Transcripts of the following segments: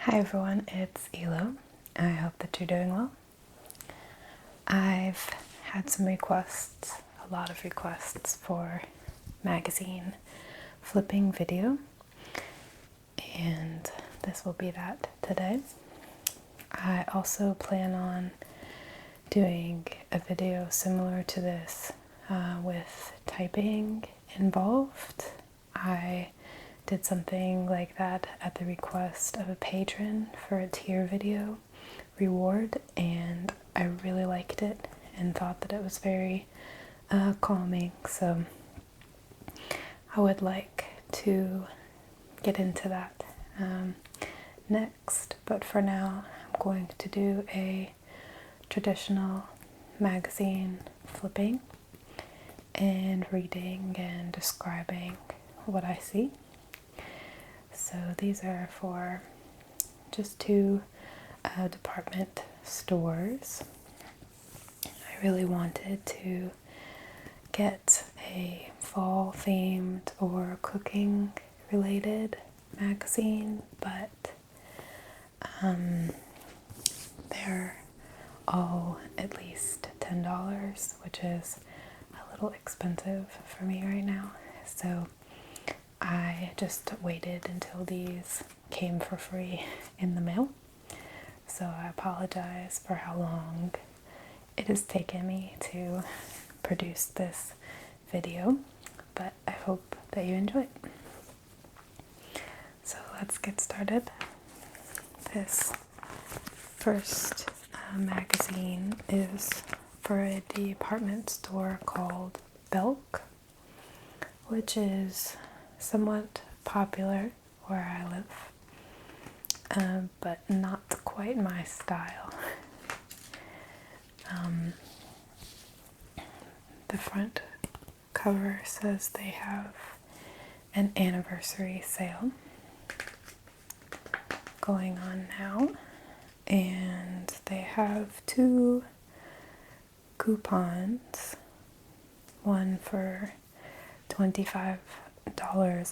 Hi everyone, it's Elo. I hope that you're doing well. I've had some requests, a lot of requests for magazine flipping video, and this will be that today. I also plan on doing a video similar to this with typing involved. I did something like that at the request of a patron for a tier video reward, and I really liked it and thought that it was very calming, so I would like to get into that next, but for now I'm going to do a traditional magazine flipping and reading and describing what I see. So these are for just two department stores. I really wanted to get a fall themed or cooking related magazine, but they're all at least $10, which is a little expensive for me right now. So I just waited until these came for free in the mail. So I apologize for how long it has taken me to produce this video, but I hope that you enjoy it. So let's get started. This first magazine is for a department store called Belk, which is somewhat popular where I live, but not quite my style. The front cover says they have an anniversary sale going on now, and they have two coupons, one for $25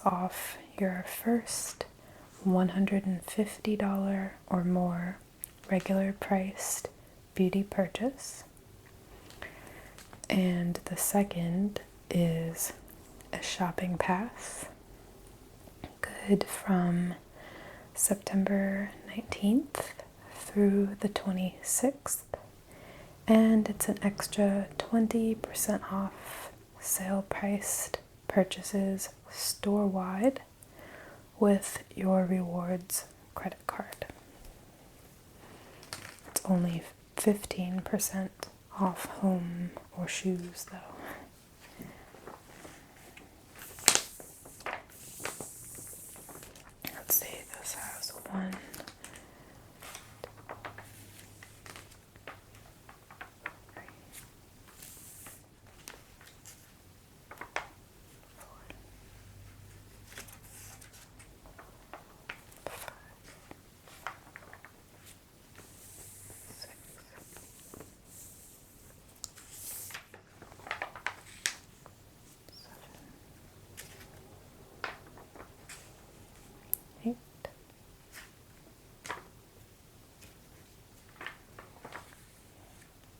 off your first $150 or more regular priced beauty purchase, and the second is a shopping pass good from September 19th through the 26th, and it's an extra 20% off sale priced purchases store-wide with your rewards credit card. It's only 15% off home or shoes though. Let's see, this has one,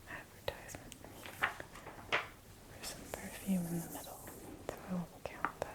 advertisement. There's some perfume in the middle, so I will count that.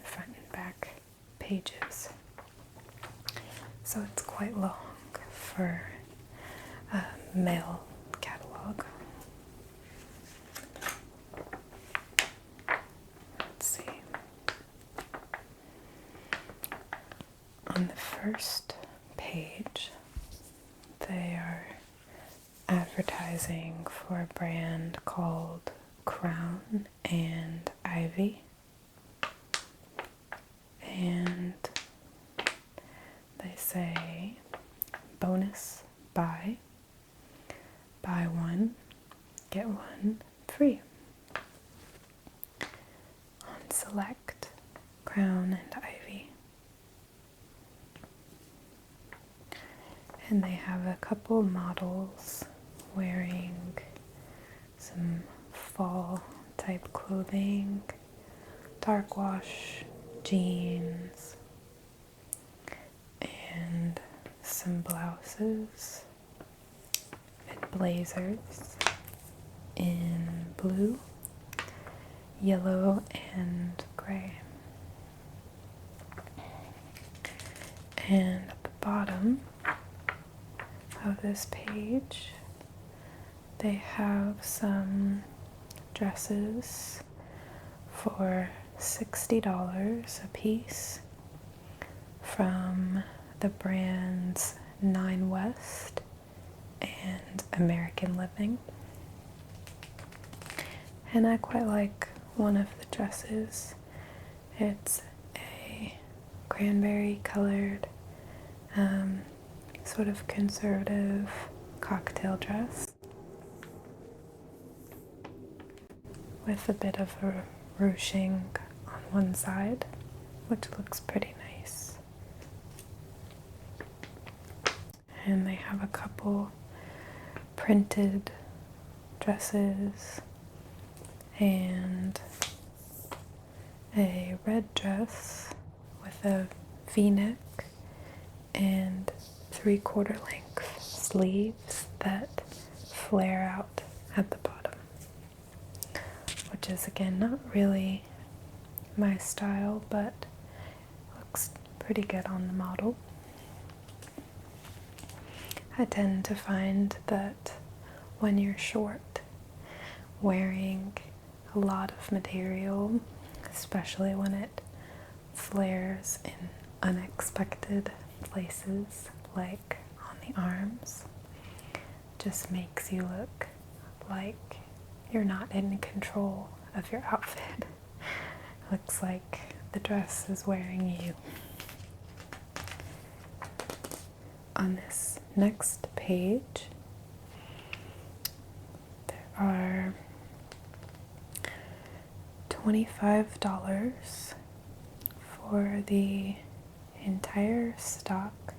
Front and back pages, so it's quite long for a male catalog. Let's see. On the first page They are advertising for a brand called Crown and Ivy. And they say bonus buy one, get one free on select Crown and Ivy. And they have a couple models wearing some fall type clothing, dark wash jeans, and some blouses and blazers in blue, yellow, and gray. And at the bottom of this page, they have some dresses for $60 a piece from the brands Nine West and American Living. And I quite like one of the dresses. It's a cranberry colored, sort of conservative cocktail dress with a bit of a ruching on one side, which looks pretty nice. And they have a couple printed dresses and a red dress with a v-neck and 3/4 length sleeves that flare out at the bottom, which is again not really my style, but looks pretty good on the model. I tend to find that when you're short, wearing a lot of material, especially when it flares in unexpected places like on the arms, just makes you look like you're not in control of your outfit. Looks like the dress is wearing you. On this next page, there are $25 for the entire stock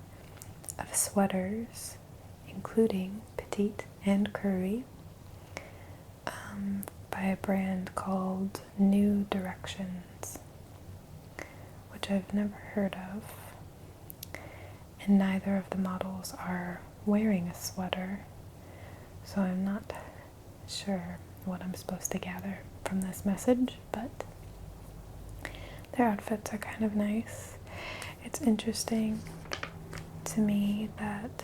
of sweaters, including petite and curvy, by a brand called New Directions, which I've never heard of. And neither of the models are wearing a sweater, so I'm not sure what I'm supposed to gather from this message, but their outfits are kind of nice. It's interesting to me that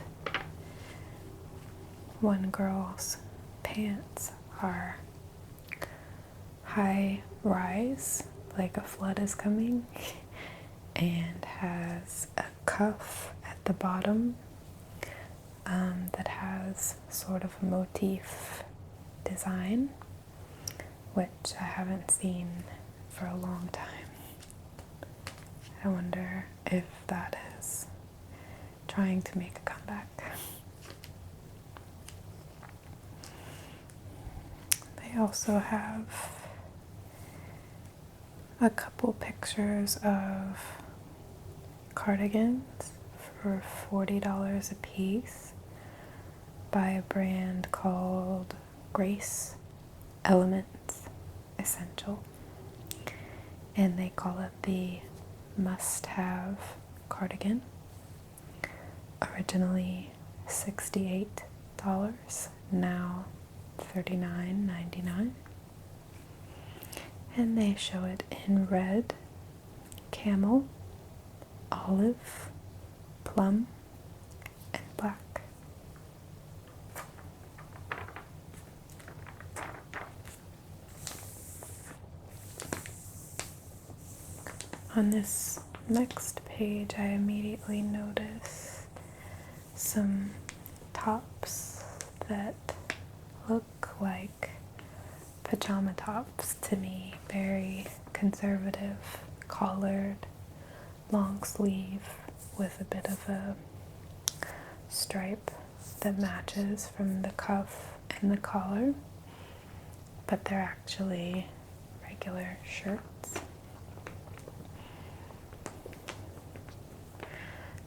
one girl's pants are high rise, like a flood is coming, and has a cuff at the bottom that has sort of a motif design, which I haven't seen for a long time. I wonder if that is trying to make a comeback. They also have a couple pictures of cardigans for $40 a piece by a brand called Grace Elements Essential, and they call it the must-have cardigan. Originally $68, now $39.99. And they show it in red, camel, olive, plum, and black. On this next page, I immediately notice some tops that look like pajama tops to me. Very conservative, collared, long sleeve with a bit of a stripe that matches from the cuff and the collar, but they're actually regular shirts.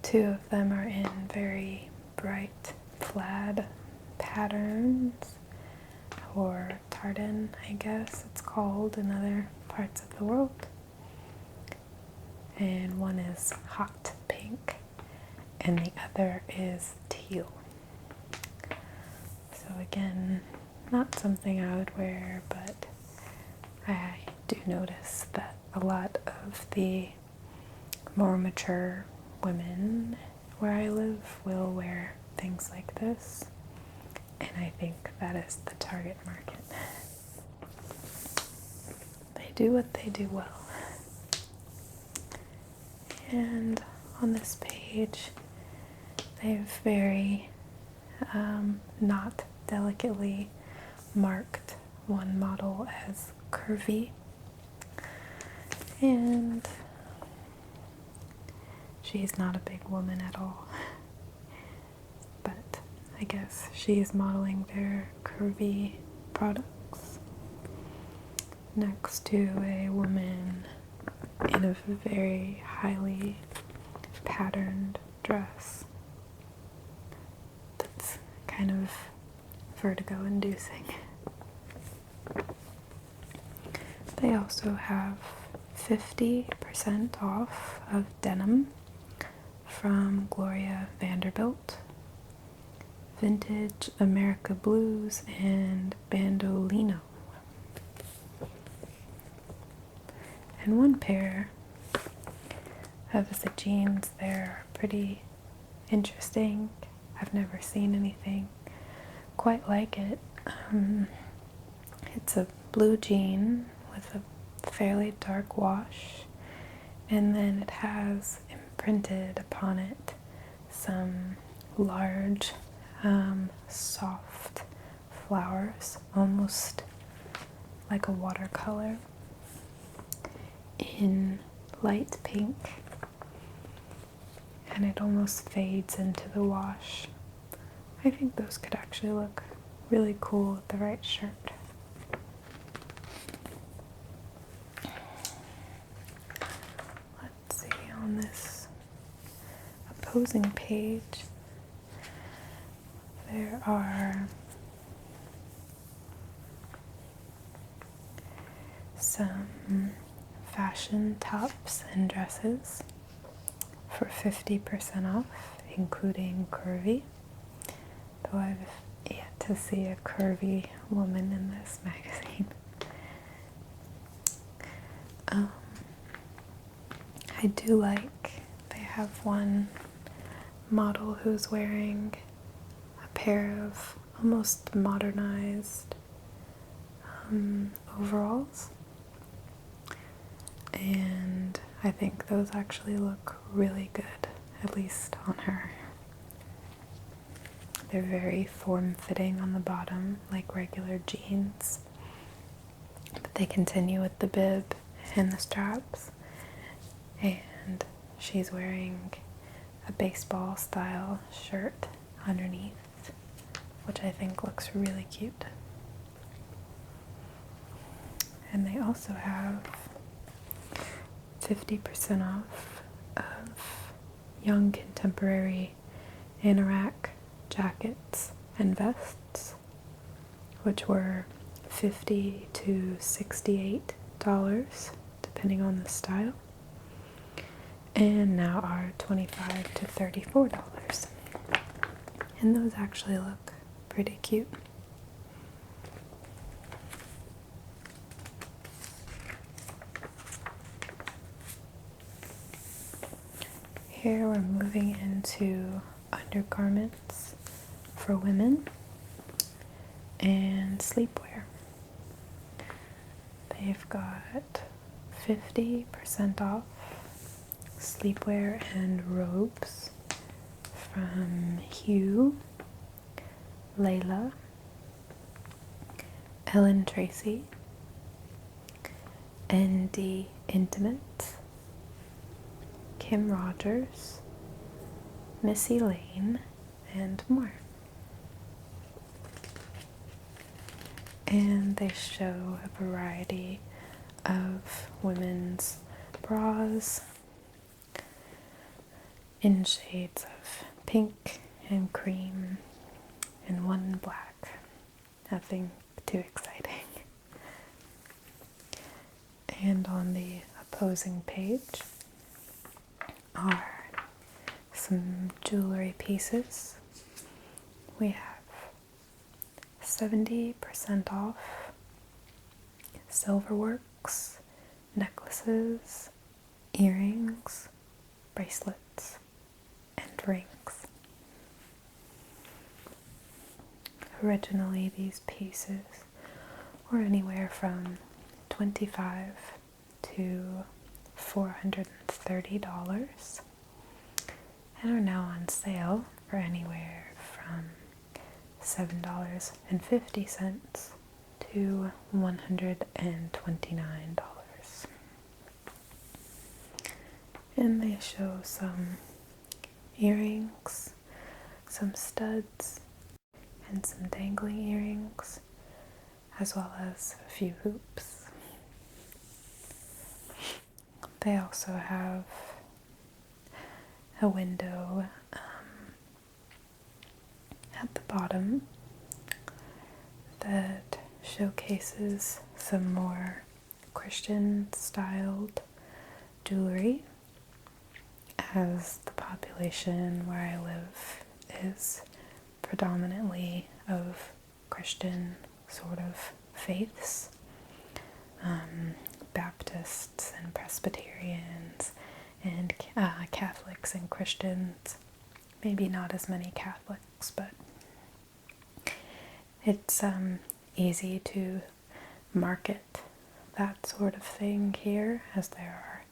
Two of them are in very bright plaid patterns, or tartan, I guess it's called in other parts of the world. And one is hot pink, and the other is teal. So again, not something I would wear, but I do notice that a lot of the more mature women where I live will wear things like this, and I think that is the target market. They do what they do well. And on this page, they've very not delicately marked one model as curvy, and she's not a big woman at all, but I guess she is modeling their curvy products next to a woman in a very highly patterned dress that's kind of vertigo inducing. They also have 50% off of denim from Gloria Vanderbilt, Vintage America Blues, and Bandolino. And one pair of the jeans there are pretty interesting. I've never seen anything quite like it. It's a blue jean with a fairly dark wash, and then it has imprinted upon it some large, soft flowers, almost like a watercolor, in light pink, and it almost fades into the wash. I think those could actually look really cool with the right shirt. Let's see, on this opposing page, there are some fashion tops and dresses for 50% off, including curvy, though I've yet to see a curvy woman in this magazine. I do like, they have one model who's wearing a pair of almost modernized overalls, and I think those actually look really good, at least on her. They're very form-fitting on the bottom, like regular jeans, but they continue with the bib and the straps, and she's wearing a baseball style shirt underneath, which I think looks really cute. And they also have 50% off of young contemporary anorak jackets and vests, which were $50 to $68 depending on the style, and now are $25 to $34. And those actually look pretty cute. Here we're moving into undergarments for women and sleepwear. They've got 50% off sleepwear and robes from Hue Layla, Ellen Tracy, ND Intimates, Kim Rogers, Missy Lane, and more. And they show a variety of women's bras in shades of pink and cream and one black. Nothing too exciting. And on the opposing page are some jewelry pieces. We have 70% off silverworks, necklaces, earrings, bracelets, and rings. Originally, these pieces were anywhere from $25 to $430 and are now on sale for anywhere from $7.50 to $129. And they show some earrings, some studs, and some dangling earrings, as well as a few hoops. They also have a window at the bottom that showcases some more Christian styled jewelry, as the population where I live is predominantly of Christian sort of faiths, Baptists and Presbyterians and Catholics and Christians. Maybe not as many Catholics, but it's easy to market that sort of thing here, as there are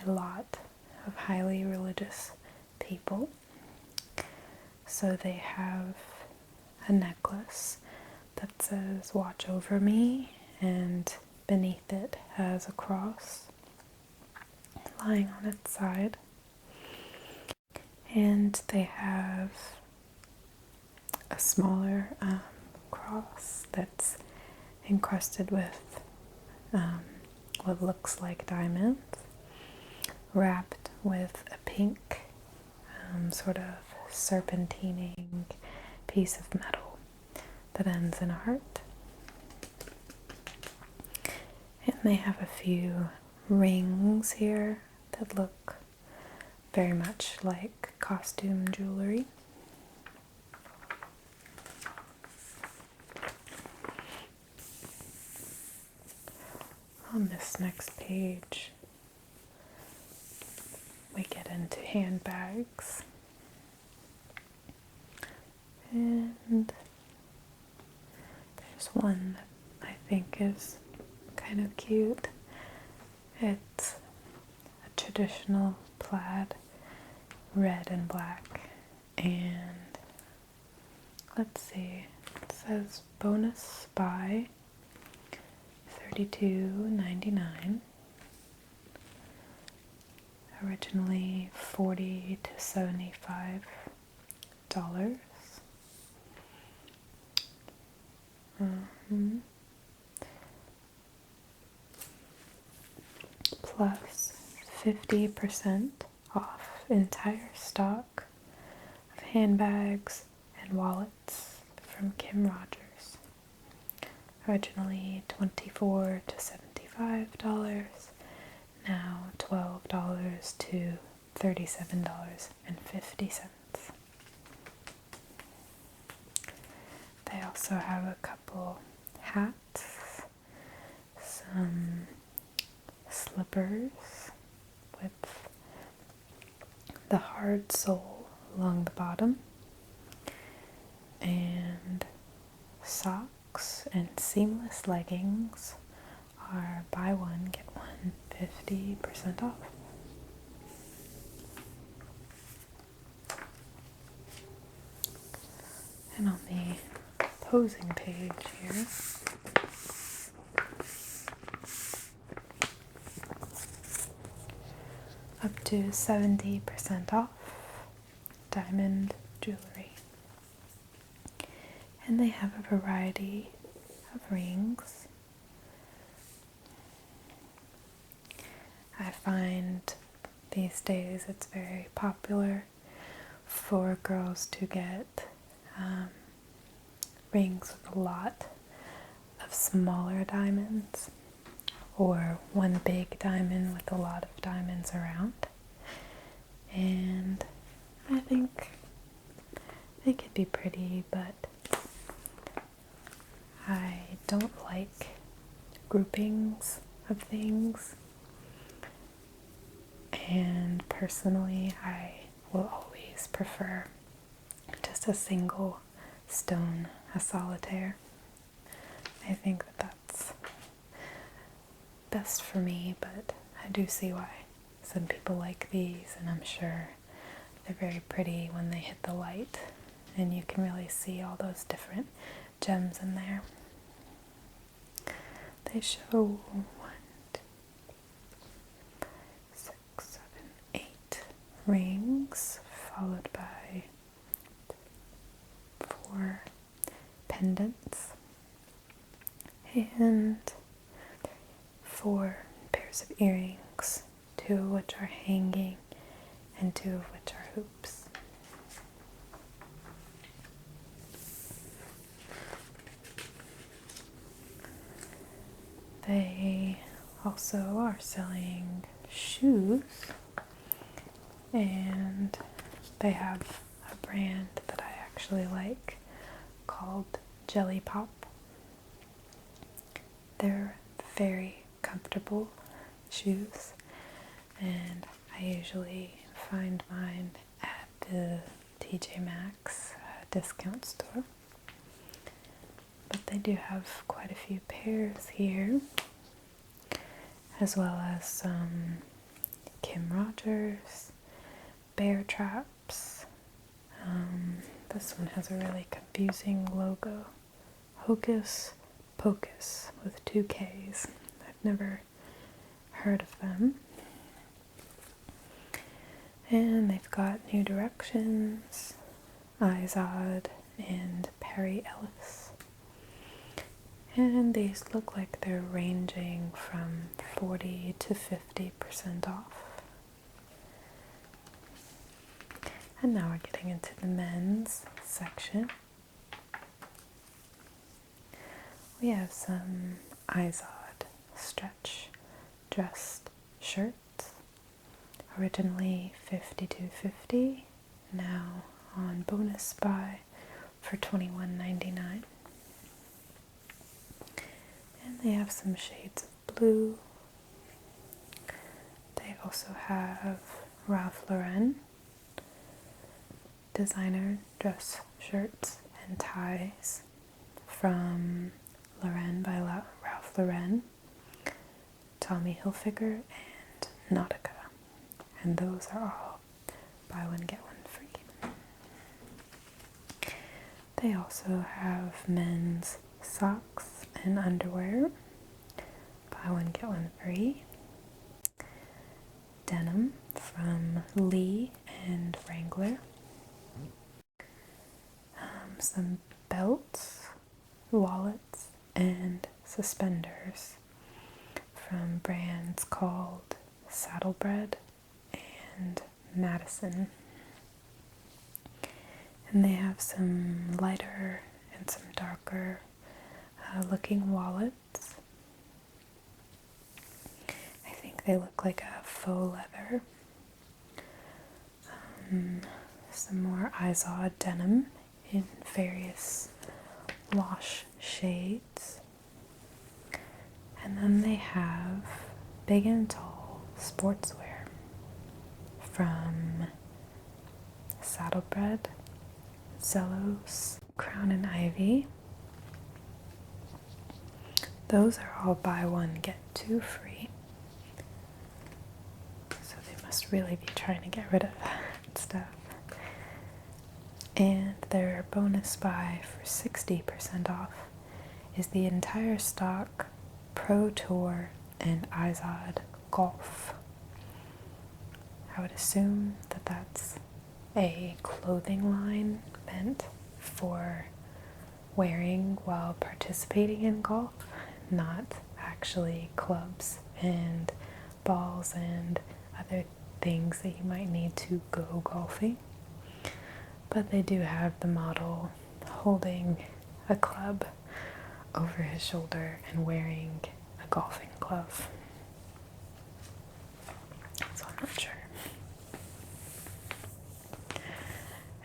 a lot of highly religious people. So they have a necklace that says "Watch over me," and beneath it has a cross lying on its side. And they have a smaller cross that's encrusted with what looks like diamonds, wrapped with a pink sort of serpentining piece of metal that ends in a heart. And they have a few rings here that look very much like costume jewelry. On this next page, we get into handbags. And there's one that I think is kind of cute. It's a traditional plaid, red and black, and let's see, it says bonus buy $32.99, originally $40 to $75. Plus 50% off entire stock of handbags and wallets from Kim Rogers. Originally $24 to $75, now $12 to $37.50. They also have a couple hats, some slippers with the hard sole along the bottom, and socks and seamless leggings are buy one, get one 50% off. And on the proposing page here. Up to 70% off diamond jewelry. And they have a variety of rings. I find these days it's very popular for girls to get rings with a lot of smaller diamonds, or one big diamond with a lot of diamonds around. And I think they could be pretty, but I don't like groupings of things. And personally, I will always prefer just a single stone, a solitaire. I think that that's best for me, but I do see why some people like these, and I'm sure they're very pretty when they hit the light and you can really see all those different gems in there. They show 8 rings, followed by 4 pendants and 4 pairs of earrings, 2 of which are hanging and 2 of which are hoops. They also are selling shoes, and they have a brand that I actually like called Jelly Pop. They're very comfortable shoes, and I usually find mine at the TJ Maxx discount store. But they do have quite a few pairs here, as well as some Kim Rogers, bear traps. This one has a really confusing logo. Hocus Pocus with 2 Ks. I've never heard of them. And they've got New Directions, Izod, and Perry Ellis. And these look like they're ranging from 40 to 50% off. And now we're getting into the men's section. We have some Izod stretch dressed shirts, originally $52.50, now on bonus buy for $21.99. And they have some shades of blue. They also have Ralph Lauren designer dress shirts and ties from Lauren by Ralph Lauren, Tommy Hilfiger, and Nautica. And those are all buy one get one free. They also have men's socks and underwear, buy one get one free. Denim from Lee and Wrangler. Some belts, wallets, and suspenders from brands called Saddlebred and Madison. And they have some lighter and some darker looking wallets. I think they look like a faux leather. Some more Izod denim in various wash shades. And then they have big and tall sportswear from Saddlebred, Zellos, Crown and Ivy. Those are all buy one get 2 free. So they must really be trying to get rid of that stuff. And their bonus buy for 60% off is the entire stock Pro Tour and Izod Golf. I would assume that that's a clothing line meant for wearing while participating in golf, not actually clubs and balls and other things that you might need to go golfing. But they do have the model holding a club over his shoulder and wearing a golfing glove. So I'm not sure.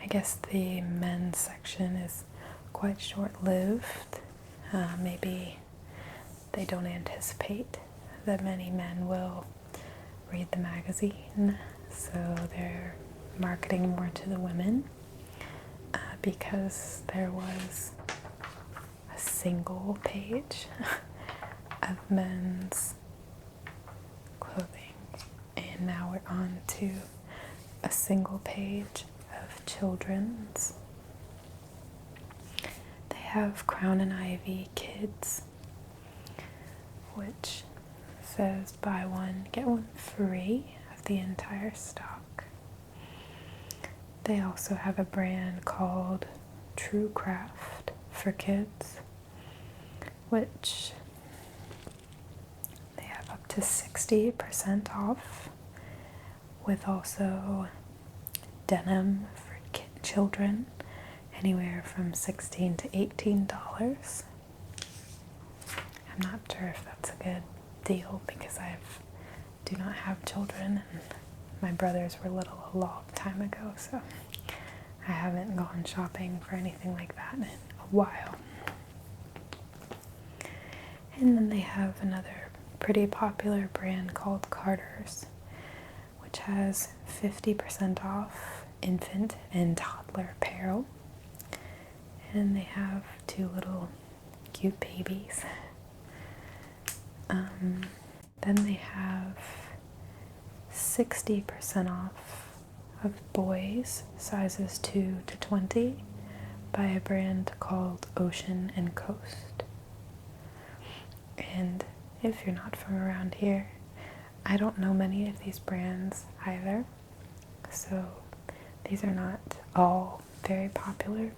I guess the men's section is quite short-lived. Maybe they don't anticipate that many men will read the magazine, so they're marketing more to the women, because there was a single page of men's clothing, and now we're on to a single page of children's. They have Crown and Ivy Kids, which says buy one, get one free of the entire stock. They also have a brand called True Craft for kids, which they have up to 60% off, with also denim for children, anywhere from $16 to $18. I'm not sure if that's a good deal because I do not have children, and my brothers were little a long time ago, so I haven't gone shopping for anything like that in a while. And then they have another pretty popular brand called Carter's, which has 50% off infant and toddler apparel. And they have two little cute babies. Then they have 60% off of boys, sizes 2 to 20, by a brand called Ocean and Coast. And if you're not from around here, I don't know many of these brands either, so these are not all very popular,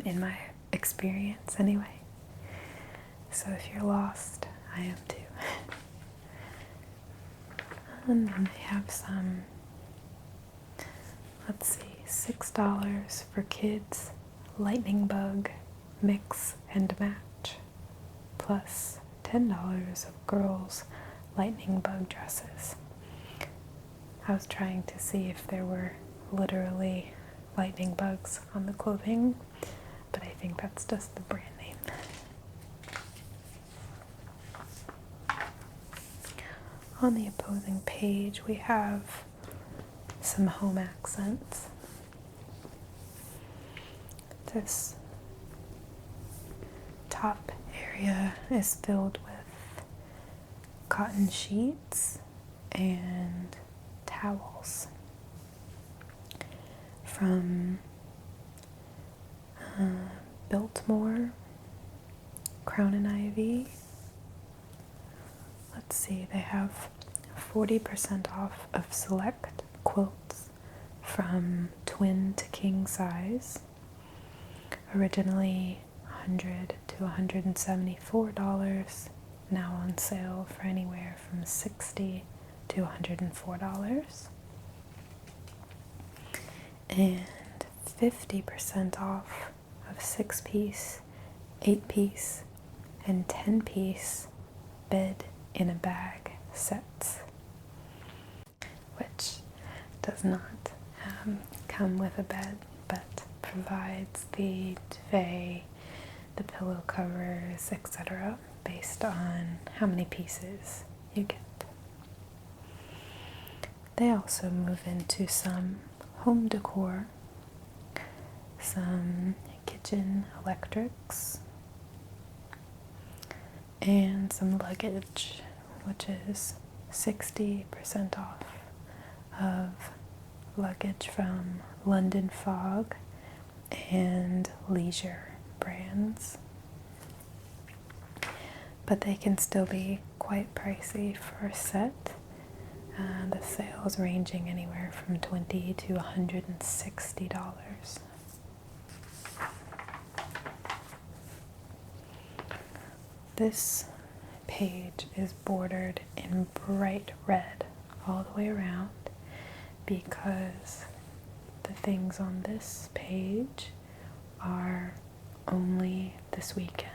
in my experience anyway. So if you're lost, I am too. And then they have some, let's see, $6 for kids lightning bug mix and match, plus $10 of girls lightning bug dresses. I was trying to see if there were literally lightning bugs on the clothing, but I think that's just the brand name. On the opposing page, we have some home accents. This top area is filled with cotton sheets and towels from Biltmore, Crown and Ivy. Let's see, they have 40% off of select quilts from twin to king size. Originally $100 to $174, now on sale for anywhere from $60 to $104. And 50% off of 6-piece, 8-piece, and 10-piece bed in a bag sets, which does not come with a bed, but provides the duvet, the pillow covers, etc., based on how many pieces you get. They also move into some home decor, some kitchen electrics, and some luggage, which is 60% off of luggage from London Fog and Leisure brands, but they can still be quite pricey for a set. The sales ranging anywhere from $20 to $160. This page is bordered in bright red all the way around because the things on this page are only this weekend.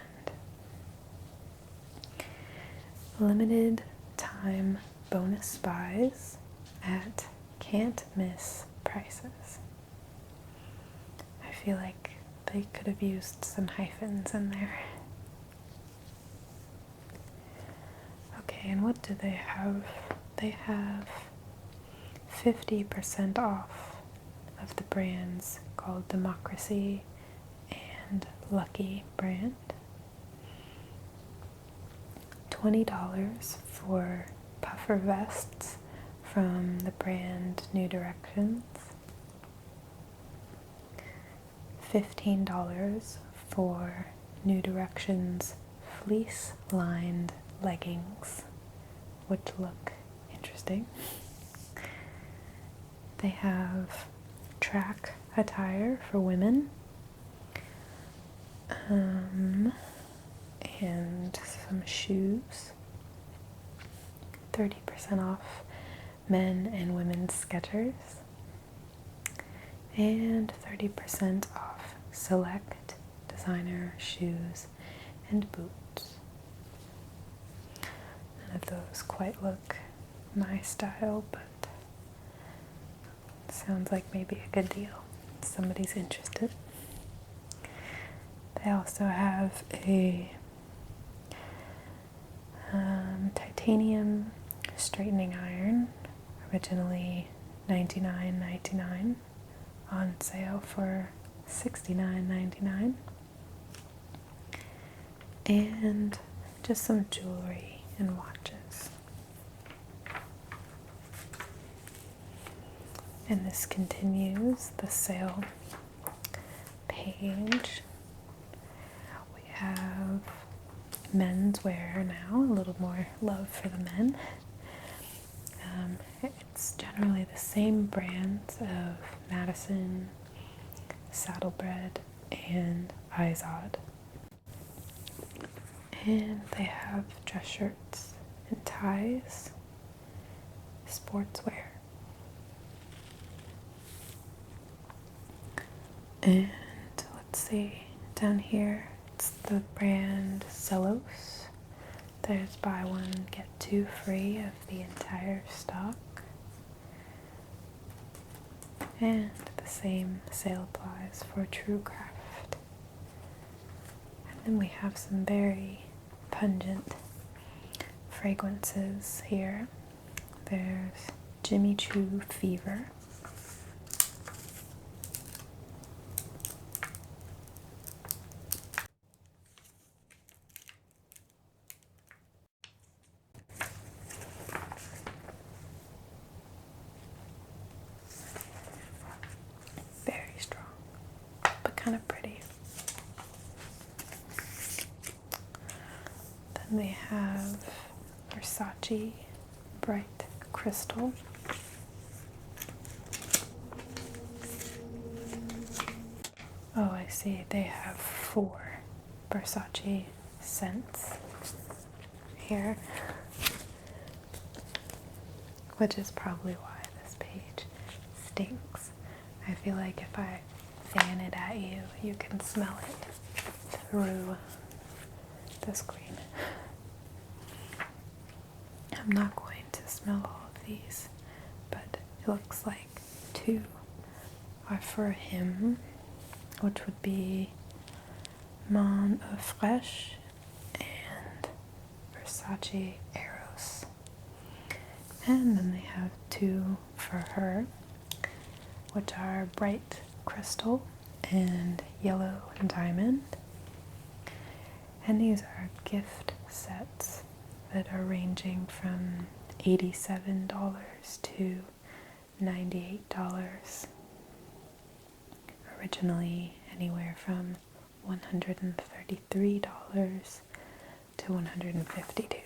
Limited time bonus buys at can't miss prices. I feel like they could have used some hyphens in there. Okay, and what do they have? They have 50% off of the brands called Democracy and Lucky brand. $20 for puffer vests from the brand New Directions. $15 for New Directions fleece-lined leggings, which look interesting. They have track attire for women, and some shoes. 30% off men and women's Skechers, and 30% off select designer shoes and boots. None of those quite look my style, but sounds like maybe a good deal. Somebody's interested. They also have a titanium straightening iron, originally $99.99, on sale for $69.99, and just some jewelry and watches. And this continues the sale page. We have menswear now, a little more love for the men. It's generally the same brands of Madison, Saddlebred, and Izod. And they have dress shirts and ties, sportswear. And let's see, down here it's the brand Celos. There's buy one, get two free of the entire stock. And the same sale applies for True Craft. And then we have some very pungent fragrances here. There's Jimmy Choo Fever. Very strong, but kind of pretty. Then they have Versace Bright Crystal. Oh, I see. They have 4 Versace scents here, which is probably why this page stinks. I feel like if I fan it at you, you can smell it through the screen. I'm not going to smell all of these, but it looks like 2 are for him, which would be Mon Fresh and Versace Eros. And then they have 2 for her, which are Bright Crystal and Yellow Diamond. And these are gift sets that are ranging from $87 to $98. Originally anywhere from $133 to $152.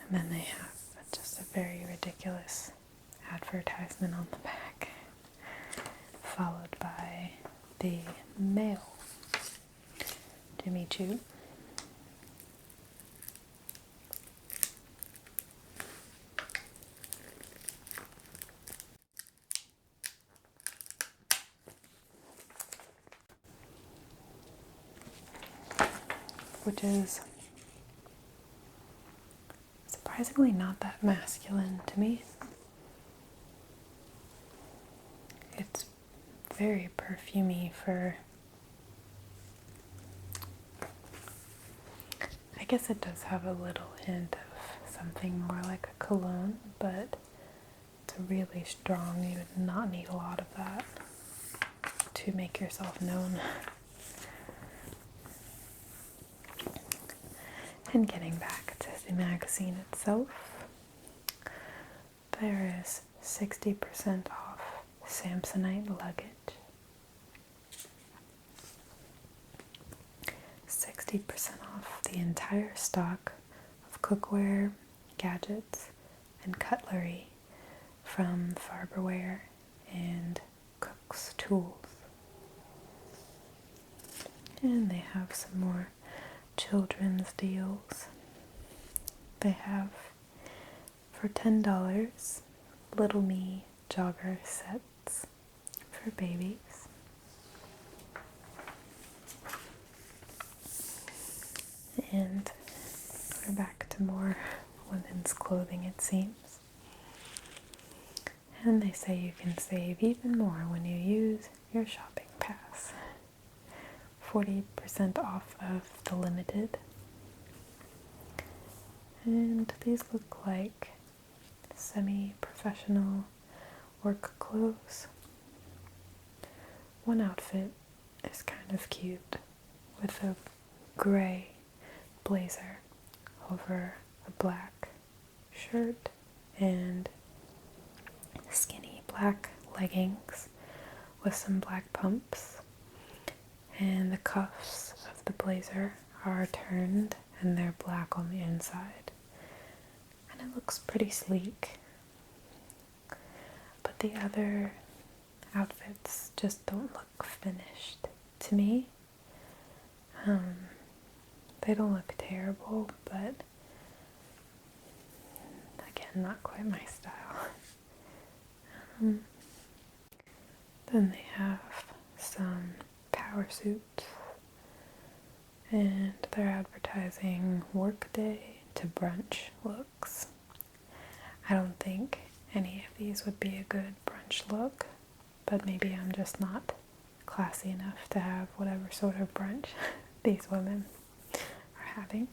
And then they have just a very ridiculous advertisement on the back, followed by the male Jimmy Choo. Which is surprisingly not that masculine to me. It's very perfumey for, I guess it does have a little hint of something more like a cologne, but it's really strong. You would not need a lot of that to make yourself known. And getting back to the magazine itself, there is 60% off Samsonite luggage, 60% off the entire stock of cookware, gadgets, and cutlery from Farberware and Cook's Tools. And they have some more children's deals. They have, for $10, Little Me jogger sets for babies. And we're back to more women's clothing, it seems. And they say you can save even more when you use your shopping pass. 40% off of the limited. And these look like semi-professional work clothes. One outfit is kind of cute with a gray blazer over a black shirt and skinny black leggings with some black pumps. And the cuffs of the blazer are turned and they're black on the inside. And it looks pretty sleek. But the other outfits just don't look finished to me. They don't look terrible, but again, not quite my style. Then they have some power suits, and they're advertising workday to brunch looks. I don't think any of these would be a good brunch look, but maybe I'm just not classy enough to have whatever sort of brunch these women are having.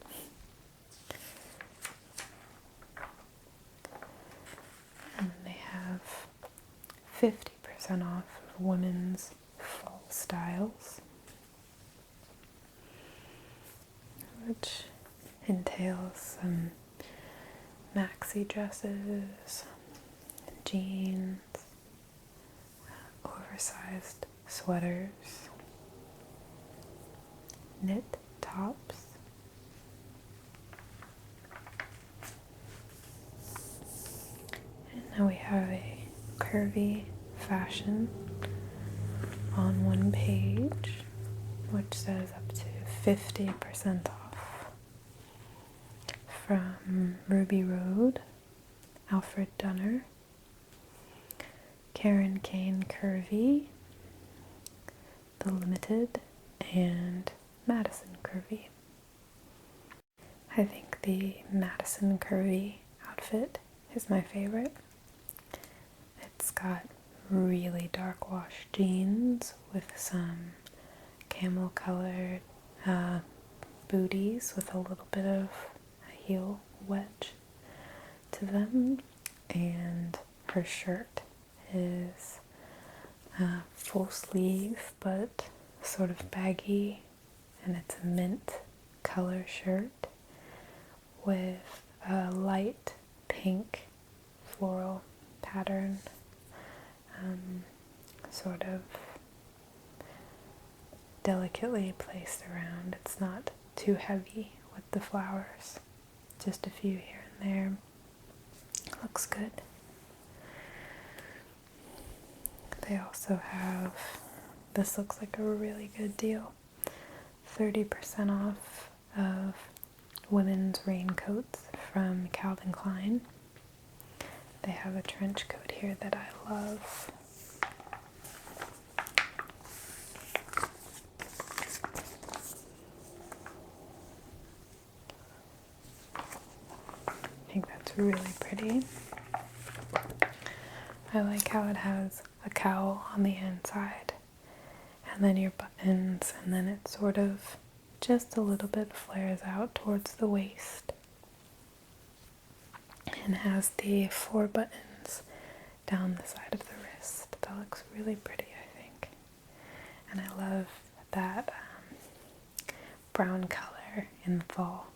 And they have 50% off of women's fall styles, which entails some maxi dresses, jeans, oversized sweaters, knit tops, and now we have a curvy fashion on one page, which says up to 50% off from Ruby Road, Alfred Dunner, Karen Kane Curvy, The Limited, and Madison Curvy. I think the Madison Curvy outfit is my favorite. It's got really dark wash jeans with some camel colored booties with a little bit of a heel wedge to them, and her shirt is full sleeve but sort of baggy, and it's a mint color shirt with a light pink floral pattern, sort of delicately placed around. It's not too heavy with the flowers, just a few here and there. Looks good. They also have, this looks like a really good deal, 30% off of women's raincoats from Calvin Klein. They have a trench coat here that I love. I think that's really pretty. I like how it has a cowl on the inside and then your buttons, and then it sort of just a little bit flares out towards the waist and has the 4 buttons down the side of the wrist. That looks really pretty, I think. And I love that brown color in the fall.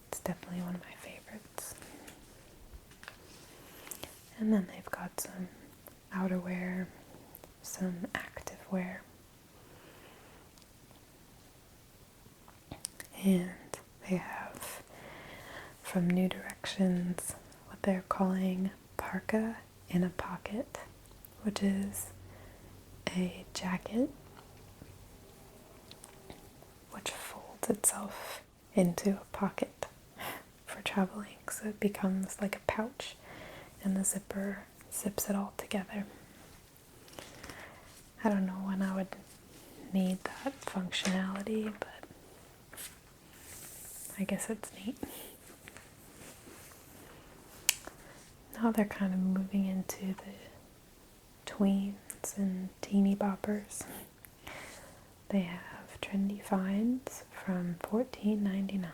It's definitely one of my favorites. And then they've got some outerwear, some activewear, and they have from New Directions what they're calling parka in a pocket, which is a jacket which folds itself into a pocket for traveling, so it becomes like a pouch and the zipper zips it all together. I don't know when I would need that functionality, but I guess it's neat. Now they're kind of moving into the tweens and teeny boppers. They have trendy finds from $14.99.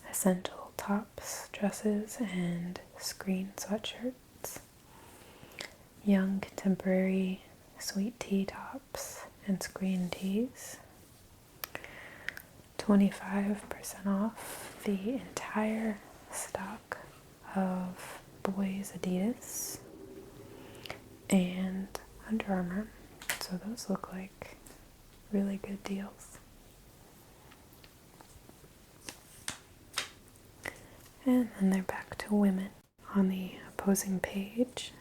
Essential tops, dresses, and screen sweatshirts. Young contemporary sweet tea tops and screen tees. 25% off the entire stock of boys Adidas and Under Armour. So those look like really good deals. And then they're back to women on the opposing page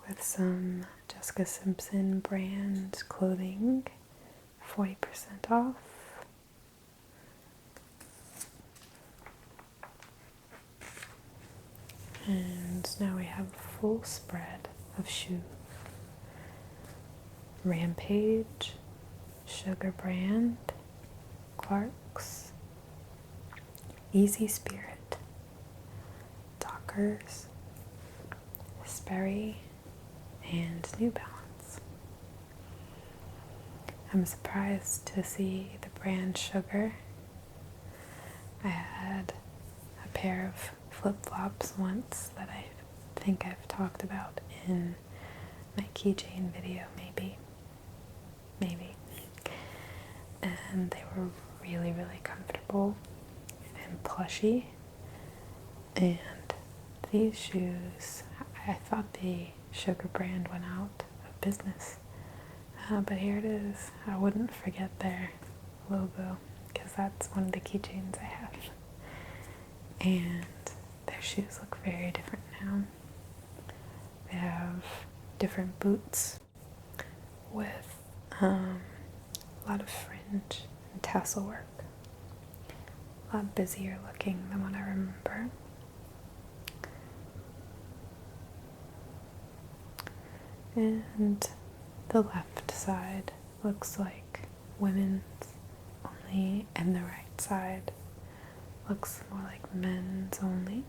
with some Jessica Simpson brand clothing, 40% off. And now we have a full spread of shoes. Rampage, Sugar Brand, Clark's, Easy Spirit, Dockers, Sperry, and New Balance. I'm surprised to see the brand Sugar. I had a pair of flip-flops once that I think I've talked about in my keychain video, maybe. And they were really, really comfortable and plushy. And these shoes, I thought the Sugar brand went out of business. But here it is. I wouldn't forget their logo because that's one of the keychains I have. And their shoes look very different now. They have different boots with a lot of fringe and tassel work. A lot busier looking than what I remember. And the left side looks like women's only, and the right side looks more like men's only.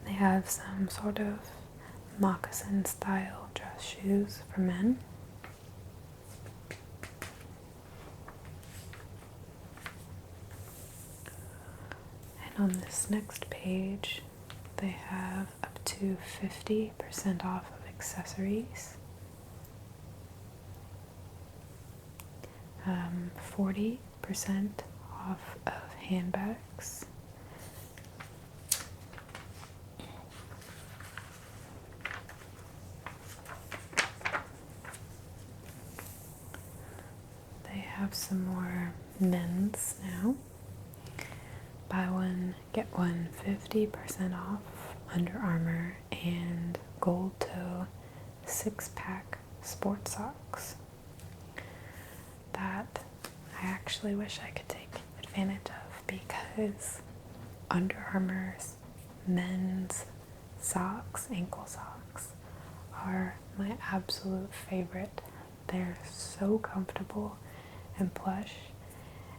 They have some sort of moccasin style dress shoes for men. And on this next page, they have up to 50% off of accessories, 40% off of handbags. They have some more men's now. Buy one, get one 50% off Under Armour and gold toe 6-pack sport socks that I actually wish I could take advantage of, because Under Armour's men's socks, ankle socks, are my absolute favorite. They're so comfortable and plush,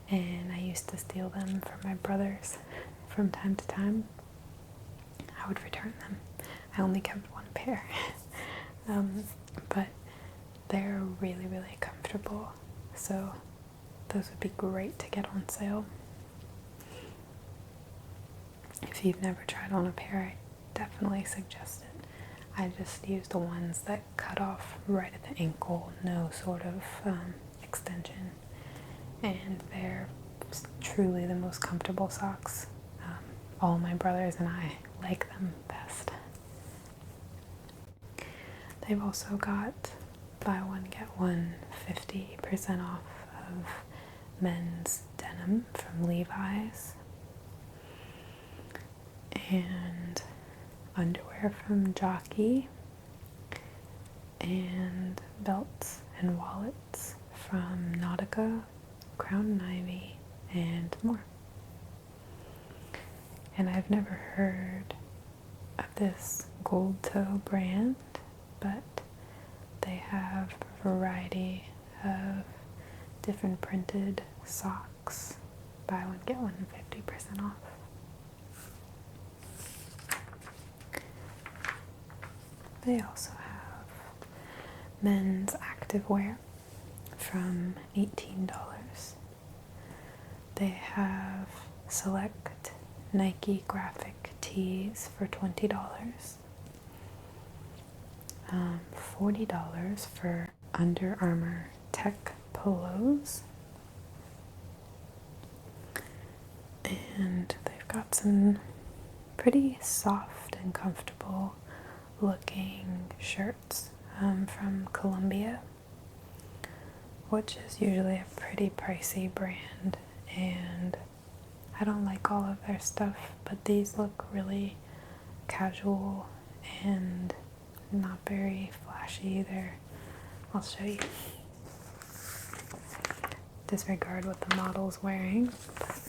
and I used to steal them from my brothers from time to time. I would return them. I only kept one pair. But they're really, really comfortable, so those would be great to get on sale. If you've never tried on a pair, I definitely suggest it. I just use the ones that cut off right at the ankle, no sort of extension, and they're truly the most comfortable socks. All my brothers and I like them best. They've also got buy one, get one 50% off of men's denim from Levi's, and underwear from Jockey, and belts and wallets from Nautica, Crown and Ivy, and more. And I've never heard of this gold toe brand, but they have a variety of different printed socks. Buy one, get one 50% off. They also have men's activewear from $18. They have select Nike graphic tees for $20. $40 for Under Armour tech polos. And they've got some pretty soft and comfortable looking shirts from Columbia, which is usually a pretty pricey brand, and I don't like all of their stuff, but these look really casual and not very flashy either. I'll show you. Disregard what the model's wearing, but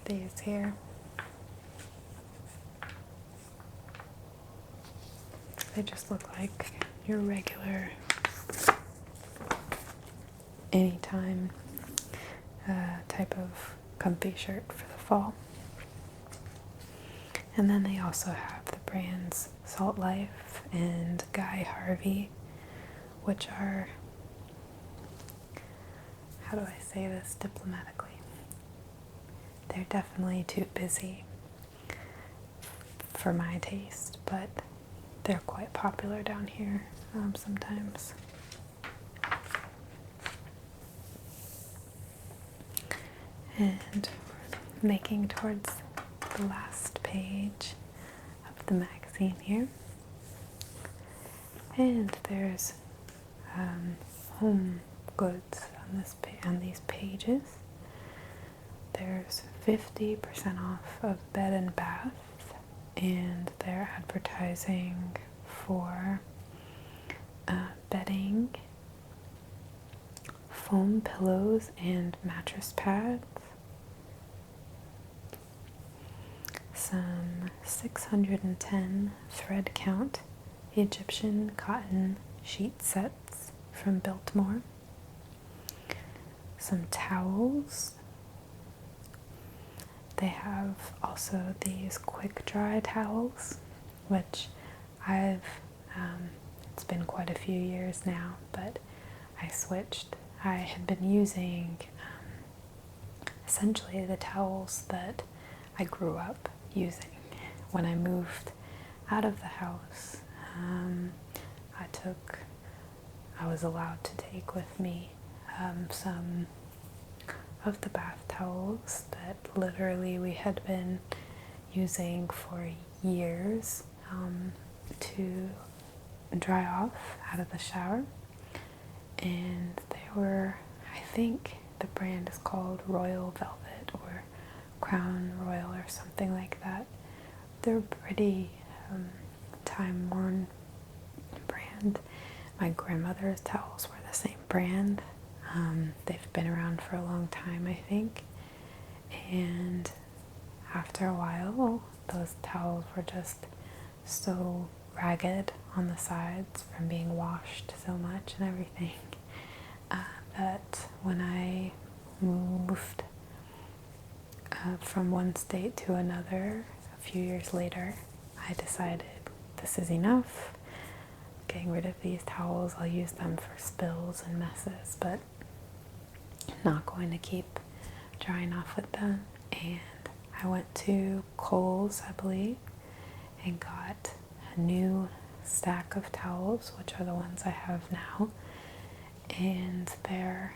these here. They just look like your regular anytime type of comfy shirt for the fall. And then they also have the brands Salt Life and Guy Harvey, which are, how do I say this diplomatically? They're definitely too busy for my taste, but they're quite popular down here sometimes. And making towards the last page of the magazine here. And there's home goods on these pages. There's 50% off of bed and bath, and they're advertising for bedding, foam pillows, and mattress pads. Some 610 thread count Egyptian cotton sheet sets from Biltmore. Some towels. They have also these quick dry towels, which it's been quite a few years now, but I switched. I had been using essentially the towels that I grew up using. When I moved out of the house, I was allowed to take with me some of the bath towels that literally we had been using for years to dry off out of the shower. And they were, I think the brand is called Royal Velvet or Crown Royal or something like that. They're pretty time-worn brand. My grandmother's towels were the same brand. They've been around for a long time, I think. And after a while, those towels were just so ragged on the sides from being washed so much and everything that when I moved from one state to another a few years later, I decided this is enough. Getting rid of these towels, I'll use them for spills and messes, but not going to keep drying off with them. And I went to Kohl's, I believe, and got a new stack of towels, which are the ones I have now, and they're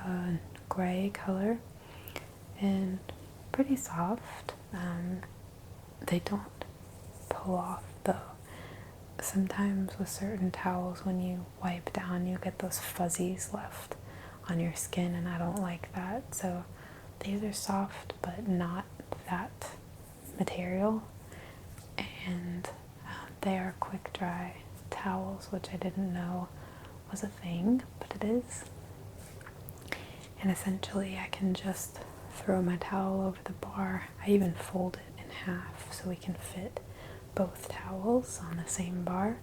a gray color and pretty soft. They don't pull off though. Sometimes with certain towels, when you wipe down, you get those fuzzies left on your skin, and I don't like that. So these are soft but not that material, and they are quick dry towels, which I didn't know was a thing, but it is. And essentially I can just throw my towel over the bar. I even fold it in half so we can fit both towels on the same bar,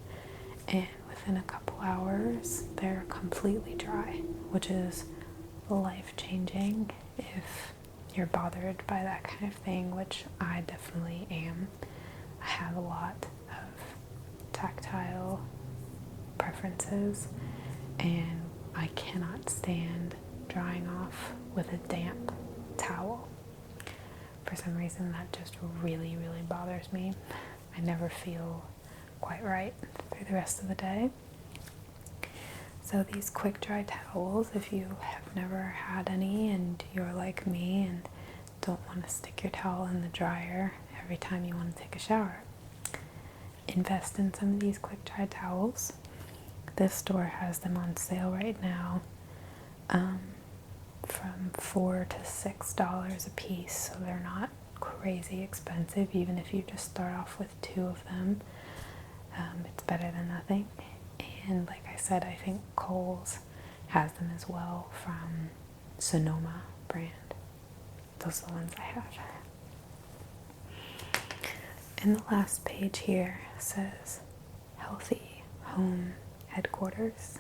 and within a couple hours they're completely dry, which is life-changing if you're bothered by that kind of thing, which I definitely am. I have a lot of tactile preferences, and I cannot stand drying off with a damp towel. For some reason that just really, really bothers me. I never feel quite right through the rest of the day. So these quick dry towels, if you have never had any and you're like me and don't want to stick your towel in the dryer every time you want to take a shower, invest in some of these quick dry towels. This store has them on sale right now, from $4 to $6 a piece, so they're not crazy expensive. Even if you just start off with 2 of them, it's better than nothing. And like I said, I think Kohl's has them as well, from Sonoma brand. Those are the ones I have. And the last page here says Healthy Home Headquarters.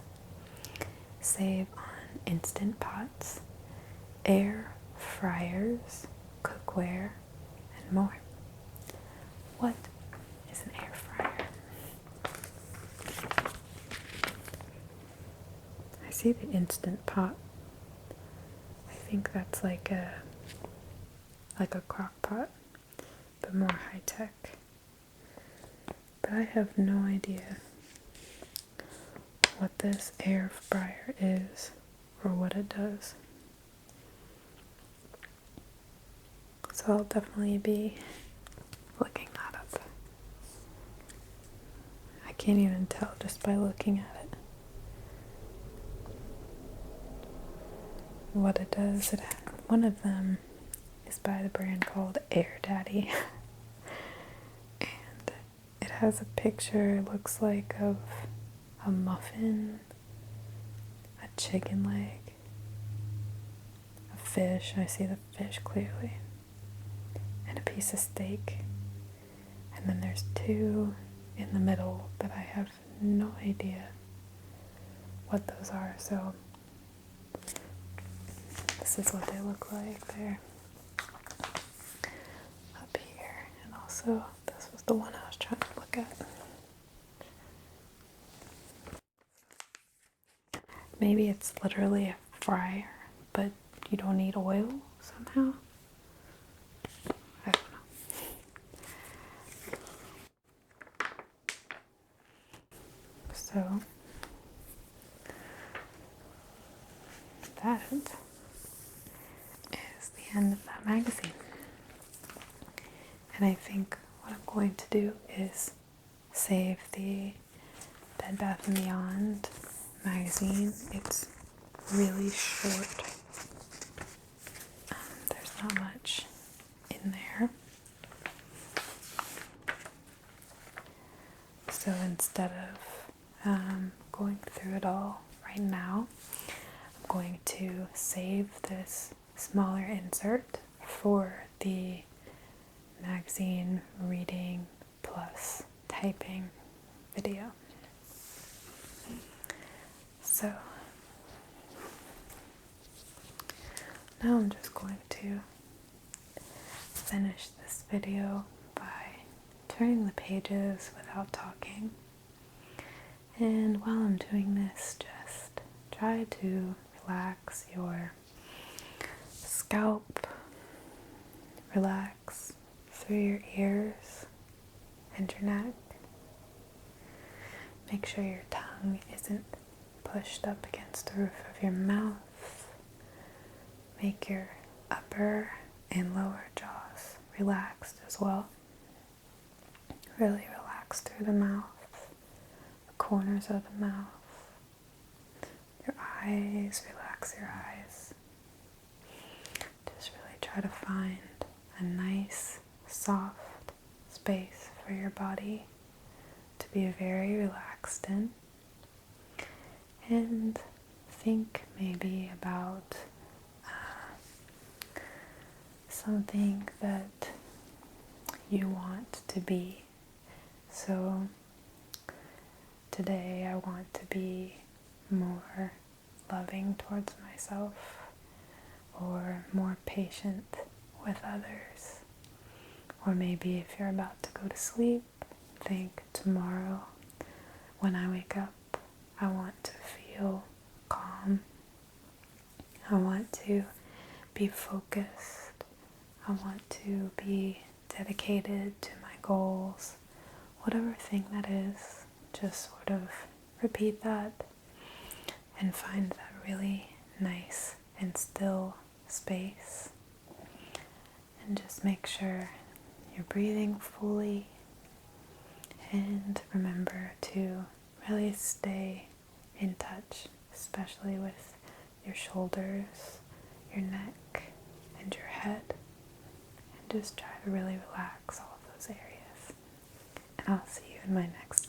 Save on instant pots, air fryers, cookware, and more. What is an air fryer? I see the instant pot. I think that's like a crock pot, but more high tech. But I have no idea what this air fryer is or what it does. So I'll definitely be looking that up. I can't even tell just by looking at it what it does. One of them is by the brand called Air Daddy. And it has a picture, it looks like, of a muffin, a chicken leg, a fish, I see the fish clearly, and a piece of steak. And then there's 2 in the middle, but I have no idea what those are. So this is what they look like. They're up here, and also this was the one I was trying to look at. Maybe it's literally a fryer, but you don't need oil somehow. I don't know. So that and that magazine. And I think what I'm going to do is save the Bed Bath & Beyond magazine. It's really short. There's not much in there. So instead of going through it all right now, I'm going to save this smaller insert for the magazine reading plus typing video. So now I'm just going to finish this video by turning the pages without talking. And while I'm doing this, just try to relax your scalp, relax through your ears and your neck. Make sure your tongue isn't pushed up against the roof of your mouth. Make your upper and lower jaws relaxed as well. Really relax through the mouth, the corners of the mouth, your eyes, relax your eyes. Just really try to find a nice, soft space for your body to be very relaxed in. And think maybe about something that you want to be. So today I want to be more loving towards myself, or more patient with others. Or maybe if you're about to go to sleep, think tomorrow when I wake up, I want to feel calm. I want to be focused. I want to be dedicated to my goals. Whatever thing that is, just sort of repeat that and find that really nice and still space. And just make sure you're breathing fully, and remember to really stay in touch, especially with your shoulders, your neck, and your head. And just try to really relax all of those areas. And I'll see you in my next